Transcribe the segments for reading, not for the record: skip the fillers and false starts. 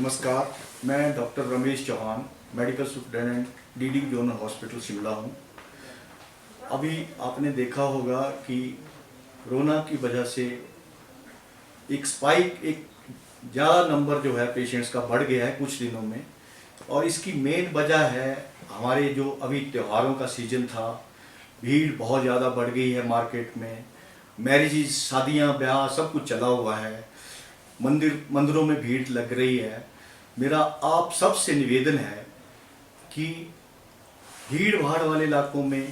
नमस्कार, मैं doctor Ramesh Chauhan, medical superintendent DD zonal hospital Shimla हूँ। अभी आपने देखा होगा कि कोरोना की वजह से एक ज़्यादा नंबर जो है पेशेंट्स का बढ़ गया है कुछ दिनों में, और इसकी मेन वजह है हमारे जो अभी त्योहारों का सीजन था। भीड़ बहुत ज़्यादा बढ़ गई है मार्केट में, मैरिजेज, शादियाँ, ब्याह सब कुछ चला हुआ है, मंदिरों में भीड़ लग रही है। मेरा आप सबसे निवेदन है कि भीड़ भाड़ वाले इलाकों में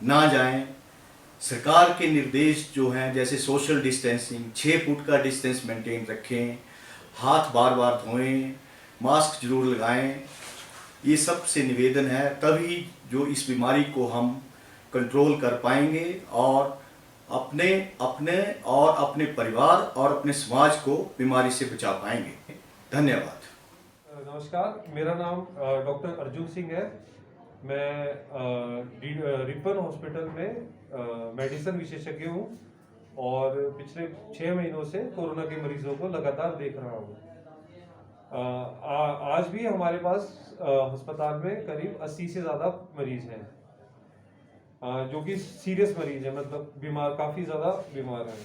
ना जाएं। सरकार के निर्देश जो हैं, जैसे सोशल डिस्टेंसिंग, 6 फुट का डिस्टेंस मेंटेन रखें, हाथ बार बार धोएं, मास्क जरूर लगाएं। ये सब से निवेदन है, तभी जो इस बीमारी को हम कंट्रोल कर पाएंगे और अपने परिवार और अपने समाज को बीमारी से बचा पाएंगे। धन्यवाद। नमस्कार, मेरा नाम डॉक्टर अर्जुन सिंह है। मैं रिपन हॉस्पिटल में मेडिसिन विशेषज्ञ हूँ और पिछले 6 महीनों से कोरोना के मरीजों को लगातार देख रहा हूँ। आज भी हमारे पास अस्पताल में करीब 80 से ज़्यादा मरीज हैं, जो कि सीरियस मरीज है, मतलब बीमार, काफ़ी ज़्यादा बीमार हैं।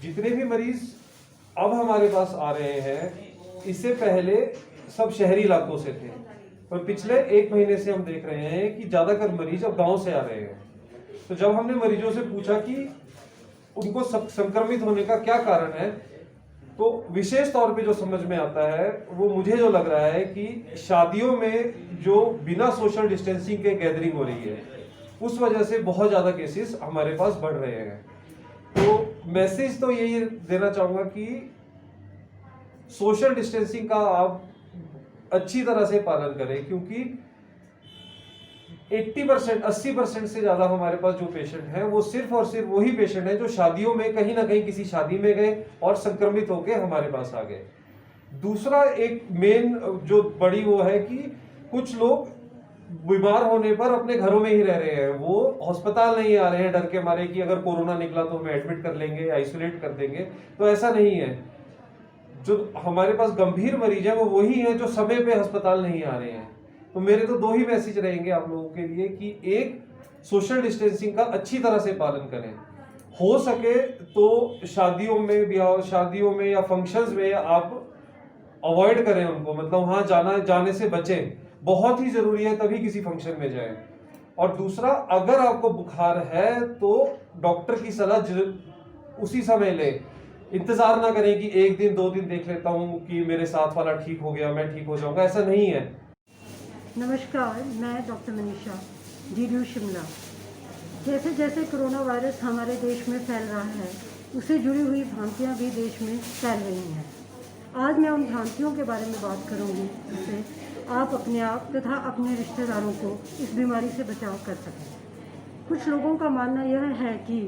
जितने भी मरीज अब हमारे पास आ रहे हैं, इससे पहले सब शहरी इलाकों से थे, और पिछले 1 महीने से हम देख रहे हैं कि ज़्यादातर मरीज अब गांव से आ रहे हैं। तो जब हमने मरीजों से पूछा कि उनको संक्रमित होने का क्या कारण है, तो विशेष तौर पे जो समझ में आता है वो मुझे जो लग रहा है कि शादियों में जो बिना सोशल डिस्टेंसिंग के गैदरिंग हो रही है, उस वजह से बहुत ज़्यादा केसेस हमारे पास बढ़ रहे हैं। तो मैसेज तो यही देना चाहूँगा कि सोशल डिस्टेंसिंग का आप अच्छी तरह से पालन करें, क्योंकि 80% से ज्यादा हमारे पास जो पेशेंट हैं वो सिर्फ और सिर्फ वही पेशेंट हैं जो शादियों में कहीं ना कहीं किसी शादी में गए और संक्रमित होकर हमारे पास आ गए। दूसरा एक मेन जो बड़ी वो है कि कुछ लोग बीमार होने पर अपने घरों में ही रह रहे हैं, वो अस्पताल नहीं आ रहे हैं डर के मारे कि अगर कोरोना निकला तो हमें एडमिट कर लेंगे, आइसोलेट कर देंगे। तो ऐसा नहीं है। जो हमारे पास गंभीर मरीज हैं वो वही हैं जो समय पे अस्पताल नहीं आ रहे हैं। तो मेरे तो 2 ही मैसेज रहेंगे आप लोगों के लिए कि एक, सोशल डिस्टेंसिंग का अच्छी तरह से पालन करें। हो सके तो शादियों में या फंक्शंस में आप अवॉइड करें उनको, मतलब वहां जाने से बचें। बहुत ही जरूरी है तभी किसी फंक्शन में जाएं। और दूसरा, अगर आपको बुखार है तो डॉक्टर की सलाह उसी समय ले, इंतजार ना करें कि 1 दिन 2 दिन देख लेता हूँ कि मेरे साथ वाला ठीक हो गया, मैं ठीक हो जाऊंगा। ऐसा नहीं है। नमस्कार, मैं डॉक्टर मनीषा, डीडी शिमला। जैसे जैसे कोरोना वायरस हमारे देश में फैल रहा है, उससे जुड़ी हुई भ्रांतियाँ भी देश में फैल रही हैं। आज मैं उन भ्रांतियों के बारे में बात करूँगी जिससे आप अपने आप तथा अपने रिश्तेदारों को इस बीमारी से बचाव कर सकें। कुछ लोगों का मानना यह है कि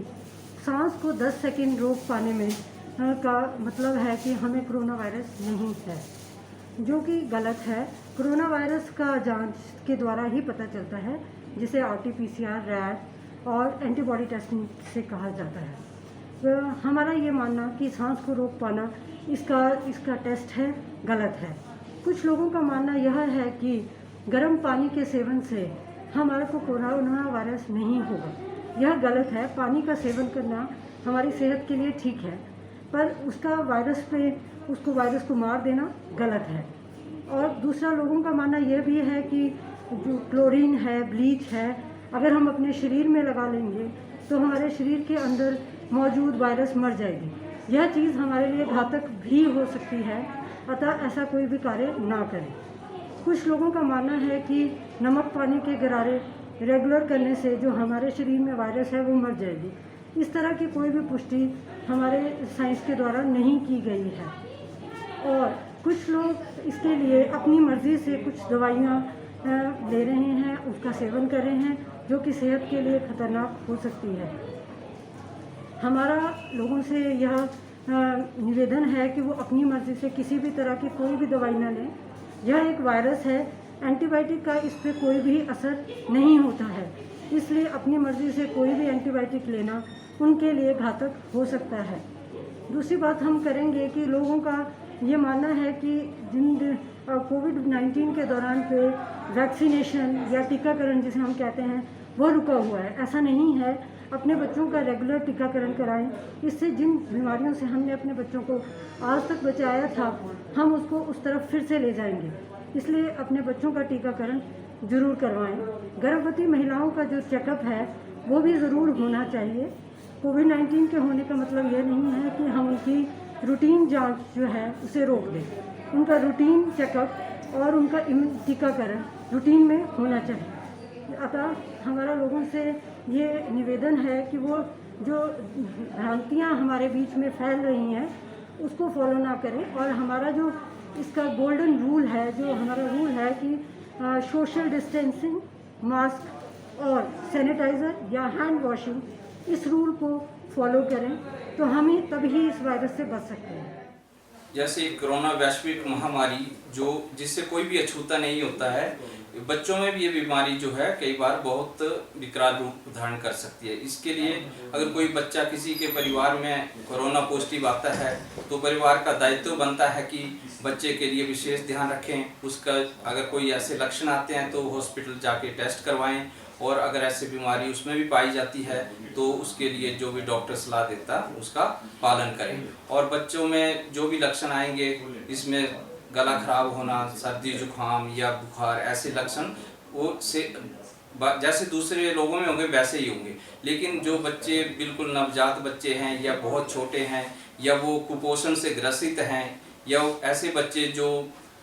सांस को 10 सेकंड रोक पाने में का मतलब है कि हमें कोरोना वायरस नहीं है, जो कि गलत है। कोरोना वायरस का जांच के द्वारा ही पता चलता है, जिसे RT-PCR, रैट और एंटीबॉडी टेस्टिंग से कहा जाता है। तो हमारा ये मानना कि सांस को रोक पाना इसका टेस्ट है, गलत है। कुछ लोगों का मानना यह है कि गर्म पानी के सेवन से हमारे को कोरोना वायरस नहीं होगा। यह गलत है। पानी का सेवन करना हमारी सेहत के लिए ठीक है, पर उसको वायरस को मार देना गलत है। और दूसरा, लोगों का मानना यह भी है कि जो क्लोरीन है, ब्लीच है, अगर हम अपने शरीर में लगा लेंगे तो हमारे शरीर के अंदर मौजूद वायरस मर जाएगी। यह चीज़ हमारे लिए घातक भी हो सकती है, अतः ऐसा कोई भी कार्य ना करें। कुछ लोगों का मानना है कि नमक पानी के गरारे रेगुलर करने से जो हमारे शरीर में वायरस है वो मर जाएगी। इस तरह की कोई भी पुष्टि हमारे साइंस के द्वारा नहीं की गई है। और कुछ लोग इसके लिए अपनी मर्ज़ी से कुछ दवाइयाँ ले रहे हैं, उसका सेवन कर रहे हैं, जो कि सेहत के लिए खतरनाक हो सकती है। हमारा लोगों से यह निवेदन है कि वो अपनी मर्ज़ी से किसी भी तरह की कोई भी दवाई ना लें। यह एक वायरस है, एंटीबायोटिक का इस पर कोई भी असर नहीं होता है, इसलिए अपनी मर्ज़ी से कोई भी एंटीबायोटिक लेना उनके लिए घातक हो सकता है। दूसरी बात हम करेंगे कि लोगों का ये मानना है कि जिन कोविड-19 के दौरान पे वैक्सीनेशन या टीकाकरण जिसे हम कहते हैं वो रुका हुआ है। ऐसा नहीं है, अपने बच्चों का रेगुलर टीकाकरण कराएं। इससे जिन बीमारियों से हमने अपने बच्चों को आज तक बचाया था, हम उसको उस तरफ फिर से ले जाएंगे। इसलिए अपने बच्चों का टीकाकरण ज़रूर करवाएं। गर्भवती महिलाओं का जो चेकअप है वो भी ज़रूर होना चाहिए। कोविड-19 के होने का मतलब ये नहीं है कि हम उनकी रूटीन जांच जो है उसे रोक दें। उनका रूटीन चेकअप और उनका टीकाकरण रूटीन में होना चाहिए। अतः हमारा लोगों से ये निवेदन है कि वो जो भ्रांतियाँ हमारे बीच में फैल रही हैं उसको फॉलो ना करें, और हमारा जो इसका गोल्डन रूल है, जो हमारा रूल है कि सोशल डिस्टेंसिंग, मास्क और सैनिटाइज़र या हैंड वॉशिंग, इस रूल को फॉलो करें तो हम ही तभी इस वायरस से बच सकते हैं। जैसे कोरोना वैश्विक महामारी जिससे कोई भी अछूता नहीं होता है, बच्चों में भी ये बीमारी जो है कई बार बहुत विकराल रूप धारण कर सकती है। इसके लिए अगर कोई बच्चा किसी के परिवार में कोरोना पॉजिटिव आता है तो परिवार का दायित्व बनता है कि बच्चे के लिए विशेष ध्यान रखें। उसका अगर कोई ऐसे लक्षण आते हैं तो हॉस्पिटल जाके टेस्ट करवाएं, और अगर ऐसी बीमारी उसमें भी पाई जाती है तो उसके लिए जो भी डॉक्टर सलाह देता उसका पालन करें। और बच्चों में जो भी लक्षण आएंगे, इसमें गला खराब होना, सर्दी जुकाम या बुखार, ऐसे लक्षण वो से जैसे दूसरे लोगों में होंगे वैसे ही होंगे। लेकिन जो बच्चे बिल्कुल नवजात बच्चे हैं या बहुत छोटे हैं या वो कुपोषण से ग्रसित हैं या ऐसे बच्चे जो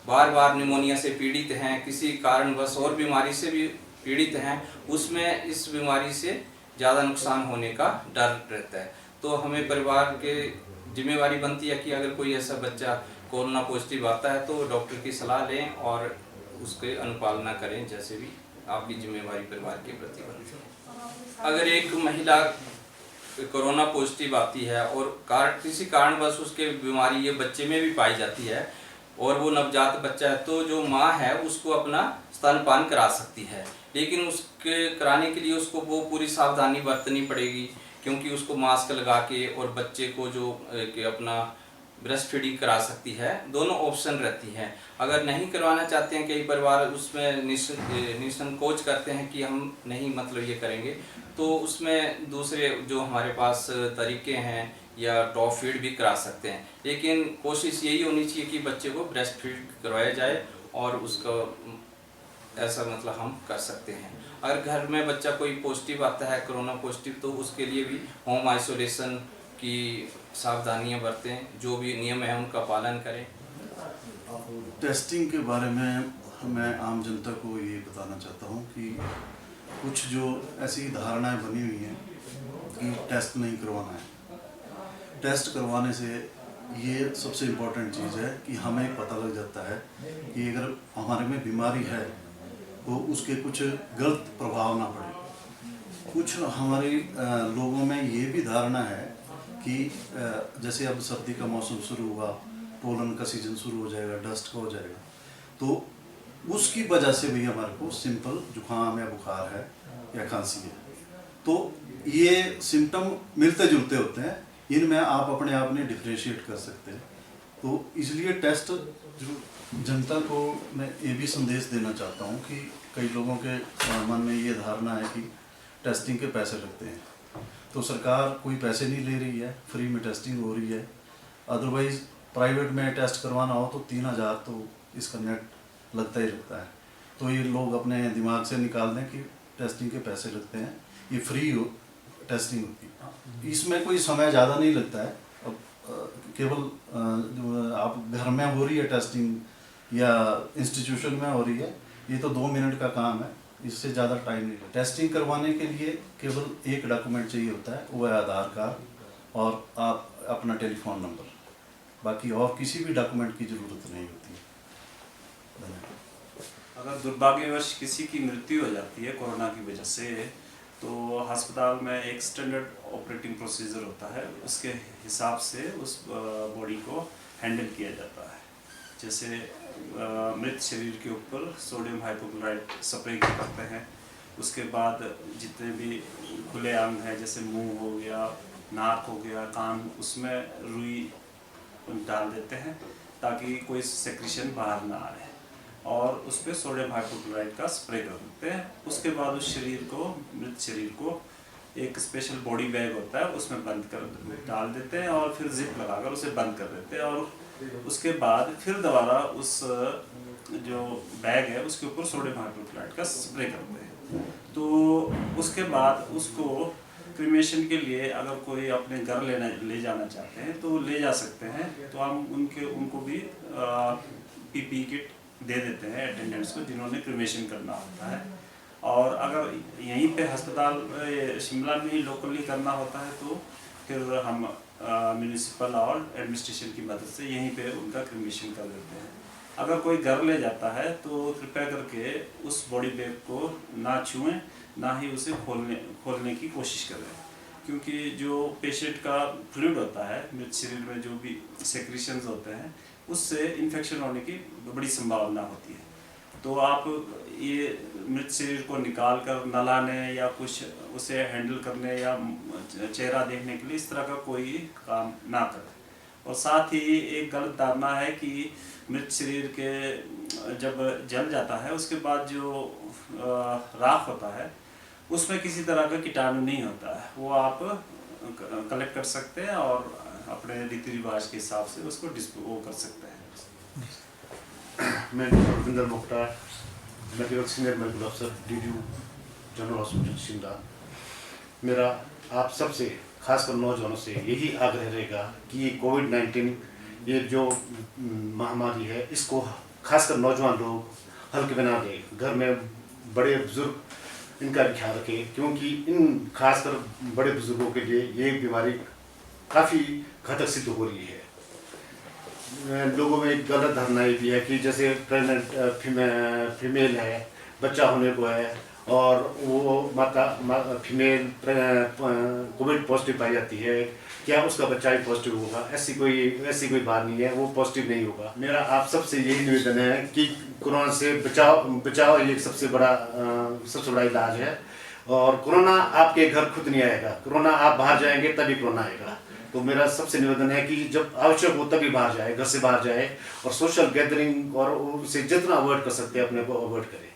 बार बार निमोनिया से पीड़ित हैं, किसी कारणवश और बीमारी से भी पीड़ित हैं, उसमें इस बीमारी से ज़्यादा नुकसान होने का डर रहता है। तो हमें परिवार के जिम्मेवारी बनती है कि अगर कोई ऐसा बच्चा कोरोना पॉजिटिव आता है तो डॉक्टर की सलाह लें और उसके अनुपालना करें, जैसे भी आपकी जिम्मेवारी परिवार के प्रति बनती है। अगर एक महिला कोरोना पॉजिटिव आती है और किसी कारणवश उसके बीमारी ये बच्चे में भी पाई जाती है और वो नवजात बच्चा है, तो जो माँ है उसको अपना स्तनपान करा सकती है। लेकिन उसके कराने के लिए उसको वो पूरी सावधानी बरतनी पड़ेगी, क्योंकि उसको मास्क लगा के और बच्चे को जो अपना ब्रेस्ट फीडिंग करा सकती है, दोनों ऑप्शन रहती हैं। अगर नहीं करवाना चाहते हैं, कई परिवार उसमें निसंकोच करते हैं कि हम नहीं मतलब ये करेंगे, तो उसमें दूसरे जो हमारे पास तरीके हैं या टॉप फीड भी करा सकते हैं। लेकिन कोशिश यही होनी चाहिए कि बच्चे को ब्रेस्ट फीड करवाया जाए और उसका ऐसा मतलब हम कर सकते हैं। अगर घर में बच्चा कोई पॉजिटिव आता है कोरोना पॉजिटिव, तो उसके लिए भी होम आइसोलेशन की सावधानियां बरतें, जो भी नियम है उनका पालन करें। टेस्टिंग के बारे में मैं आम जनता को ये बताना चाहता हूँ कि कुछ जो ऐसी धारणाएं बनी हुई हैं कि टेस्ट नहीं करवाना है। टेस्ट करवाने से ये सबसे इम्पोर्टेंट चीज़ है कि हमें पता लग जाता है कि अगर हमारे में बीमारी है तो उसके कुछ गलत प्रभाव ना पड़े। कुछ हमारे लोगों में ये भी धारणा है कि जैसे अब सर्दी का मौसम शुरू हुआ, पोलन का सीजन शुरू हो जाएगा, डस्ट का हो जाएगा, तो उसकी वजह से भी हमारे को सिंपल जुकाम या बुखार है या खांसी है। तो ये सिम्टम मिलते जुलते होते हैं, इनमें आप अपने आप में डिफ्रेंशिएट कर सकते हैं। तो इसलिए टेस्ट जो जनता को मैं ये भी संदेश देना चाहता हूँ कि कई लोगों के मन में ये धारणा है कि टेस्टिंग के पैसे लगते हैं, तो सरकार कोई पैसे नहीं ले रही है, फ्री में टेस्टिंग हो रही है। अदरवाइज़ प्राइवेट में टेस्ट करवाना हो तो 3000 तो इसका नेट लगता ही लगता है। तो ये लोग अपने दिमाग से निकाल दें कि टेस्टिंग के पैसे लगते हैं, ये फ्री टेस्टिंग होती है। इसमें कोई समय ज़्यादा नहीं लगता है। अब केवल जो आप घर में हो रही है टेस्टिंग या इंस्टीट्यूशन में हो रही है, ये तो 2 मिनट का काम है, इससे ज़्यादा टाइम नहीं लगता। टेस्टिंग करवाने के लिए केवल एक डॉक्यूमेंट चाहिए होता है, वो है आधार कार्ड और आप अपना टेलीफोन नंबर, बाकी और किसी भी डॉक्यूमेंट की ज़रूरत नहीं होती। धन्यवाद। अगर दुर्भाग्यवश किसी की मृत्यु हो जाती है कोरोना की वजह से, तो अस्पताल में एक स्टैंडर्ड ऑपरेटिंग प्रोसीजर होता है, उसके हिसाब से उस बॉडी को हैंडल किया जाता है। जैसे मृत शरीर के ऊपर सोडियम हाइपोक्लोराइड स्प्रे करते हैं, उसके बाद जितने भी खुले अंग हैं जैसे मुंह हो गया, नाक हो गया, कान, उसमें रुई डाल देते हैं। ताकि कोई सेक्रेशन बाहर ना आए, और उस पर सोडियम हाइपोक्लोराइड का स्प्रे कर देते हैं। उसके बाद उस शरीर को, मृत शरीर को एक स्पेशल बॉडी बैग होता है उसमें बंद कर डाल देते हैं और फिर जिप लगाकर उसे बंद कर देते हैं, और उसके बाद फिर दोबारा उस जो बैग है उसके ऊपर सोडियम हाइपोक्लोराइड का स्प्रे करते हैं। तो उसके बाद उसको क्रीमेशन के लिए अगर कोई अपने घर ले जाना चाहते हैं तो ले जा सकते हैं। तो हम उनको भी पीपी किट दे देते हैं अटेंडेंट्स को जिन्होंने क्रीमेशन करना होता है। और अगर यहीं पे अस्पताल शिमला में ही लोकली करना होता है तो फिर हम म्यूनिसिपल और एडमिनिस्ट्रेशन की मदद से यहीं पे उनका क्रीमेशन कर देते हैं। अगर कोई घर ले जाता है तो कृपया करके उस बॉडी बैग को ना छुएं, ना ही उसे खोलने की कोशिश करें, क्योंकि जो पेशेंट का फ्लूइड होता है, मृत शरीर में जो भी सेक्रेशंस होते हैं, उससे इन्फेक्शन होने की बड़ी संभावना होती है। तो आप ये मृत शरीर को निकाल कर नहलाने या कुछ उसे हैंडल करने या चेहरा देखने के लिए इस तरह का कोई काम ना करें। और साथ ही एक गलत धारणा है कि मृत शरीर के जब जल जाता है उसके बाद जो राख होता है उसमें किसी तरह का कीटाणु नहीं होता है, वो आप कलेक्ट कर सकते हैं और अपने रीति रिवाज के हिसाब से उसको डिस्पोज कर सकते हैं। मैं doctor Ravinder Mukhtar, medical senior medical अफसर DDU जनरल हॉस्पिटल शिमला। मेरा आप सबसे खासकर नौजवानों से यही आग्रह रहेगा कि कोविड-19 ये जो महामारी है इसको खासकर नौजवान लोग हल्के में ना लें। घर में बड़े बुजुर्ग इनका भी ख्याल रखें, क्योंकि इन खासकर बड़े बुजुर्गों के लिए ये बीमारी काफ़ी घातक सिद्ध हो रही है। लोगों में एक गलत धारणा ये भी है कि जैसे प्रेग्नेंट फीमेल है, बच्चा होने को है और वो फीमेल कोविड पॉजिटिव पाई जाती है, क्या उसका बच्चा भी पॉजिटिव होगा? ऐसी कोई बात नहीं है, वो पॉजिटिव नहीं होगा। मेरा आप सबसे यही निवेदन है कि कोरोना से बचाव ये सबसे बड़ा इलाज है। और कोरोना आपके घर खुद नहीं आएगा, कोरोना आप बाहर जाएंगे तभी कोरोना आएगा। तो मेरा सबसे निवेदन है कि जब आवश्यक हो तभी बाहर जाए, घर से बाहर जाए और सोशल गैदरिंग और उसे जितना अवॉइड कर सकते हैं अपने को अवॉइड करें।